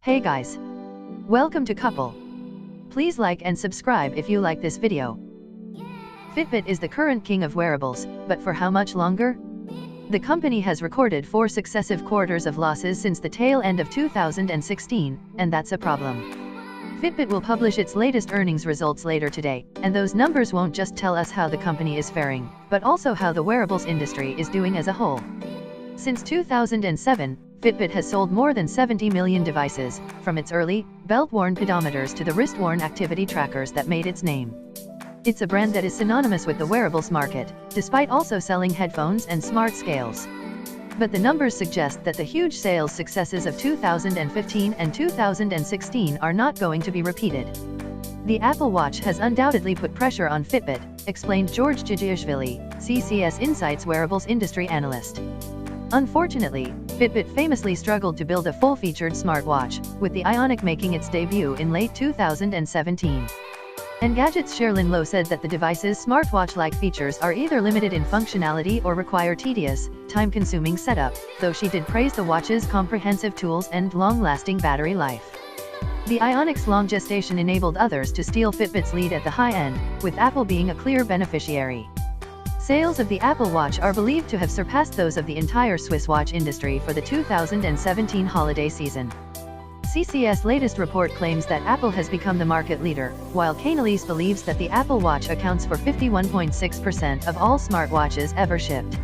Hey guys! Welcome to Cupple. Please like and subscribe if you like this video. Fitbit is the current king of wearables, but for how much longer? The company has recorded 4 successive quarters of losses since the tail end of 2016, and that's a problem. Fitbit will publish its latest earnings results later today, and those numbers won't just tell us how the company is faring, but also how the wearables industry is doing as a whole. Since 2007, Fitbit has sold more than 70 million devices, from its early, belt-worn pedometers to the wrist-worn activity trackers that made its name. It's a brand that is synonymous with the wearables market, despite also selling headphones and smart scales. But the numbers suggest that the huge sales successes of 2015 and 2016 are not going to be repeated. The Apple Watch has undoubtedly put pressure on Fitbit, explained George Gigiashvili, CCS Insights wearables industry analyst. Unfortunately, Fitbit famously struggled to build a full-featured smartwatch, with the Ionic making its debut in late 2017. Engadget's Sherilyn Lowe said that the device's smartwatch-like features are either limited in functionality or require tedious, time-consuming setup, though she did praise the watch's comprehensive tools and long-lasting battery life. The Ionic's long gestation enabled others to steal Fitbit's lead at the high end, with Apple being a clear beneficiary. Sales of the Apple Watch are believed to have surpassed those of the entire Swiss watch industry for the 2017 holiday season. CCS latest report claims that Apple has become the market leader, while Canalys believes that the Apple Watch accounts for 51.6% of all smartwatches ever shipped.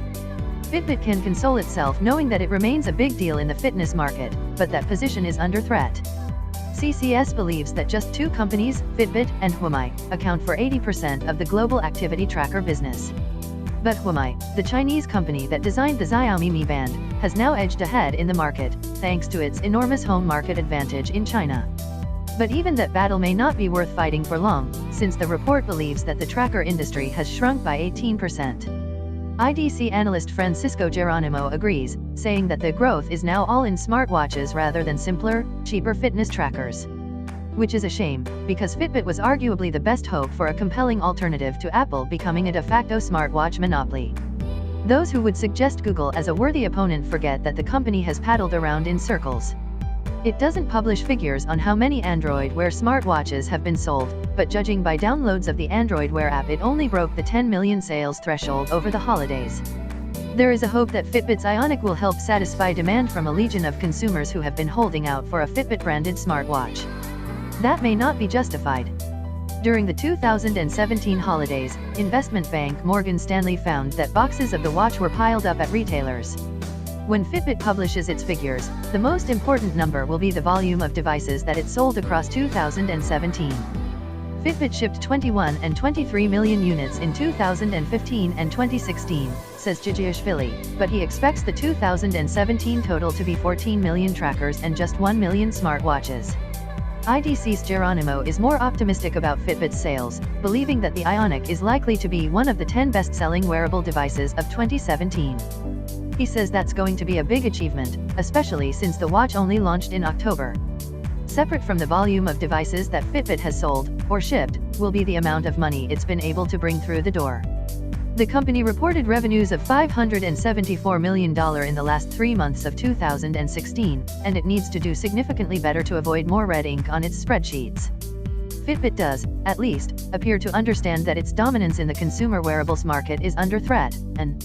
Fitbit can console itself knowing that it remains a big deal in the fitness market, but that position is under threat. CCS believes that just 2 companies, Fitbit and Huami, account for 80% of the global activity tracker business. But Huami, the Chinese company that designed the Xiaomi Mi Band, has now edged ahead in the market, thanks to its enormous home market advantage in China. But even that battle may not be worth fighting for long, since the report believes that the tracker industry has shrunk by 18%. IDC analyst Francisco Geronimo agrees, saying that the growth is now all in smartwatches rather than simpler, cheaper fitness trackers. Which is a shame, because Fitbit was arguably the best hope for a compelling alternative to Apple becoming a de facto smartwatch monopoly. Those who would suggest Google as a worthy opponent forget that the company has paddled around in circles. It doesn't publish figures on how many Android Wear smartwatches have been sold, but judging by downloads of the Android Wear app, it only broke the 10 million sales threshold over the holidays. There is a hope that Fitbit's Ionic will help satisfy demand from a legion of consumers who have been holding out for a Fitbit-branded smartwatch. That may not be justified. During the 2017 holidays, investment bank Morgan Stanley found that boxes of the watch were piled up at retailers. When Fitbit publishes its figures, the most important number will be the volume of devices that it sold across 2017. Fitbit shipped 21 and 23 million units in 2015 and 2016, says Gigiashvili, but he expects the 2017 total to be 14 million trackers and just 1 million smartwatches. IDC's Geronimo is more optimistic about Fitbit's sales, believing that the Ionic is likely to be one of the 10 best-selling wearable devices of 2017. He says that's going to be a big achievement, especially since the watch only launched in October. Separate from the volume of devices that Fitbit has sold, or shipped, will be the amount of money it's been able to bring through the door. The company reported revenues of $574 million in the last 3 months of 2016, and it needs to do significantly better to avoid more red ink on its spreadsheets. Fitbit does, at least, appear to understand that its dominance in the consumer wearables market is under threat, and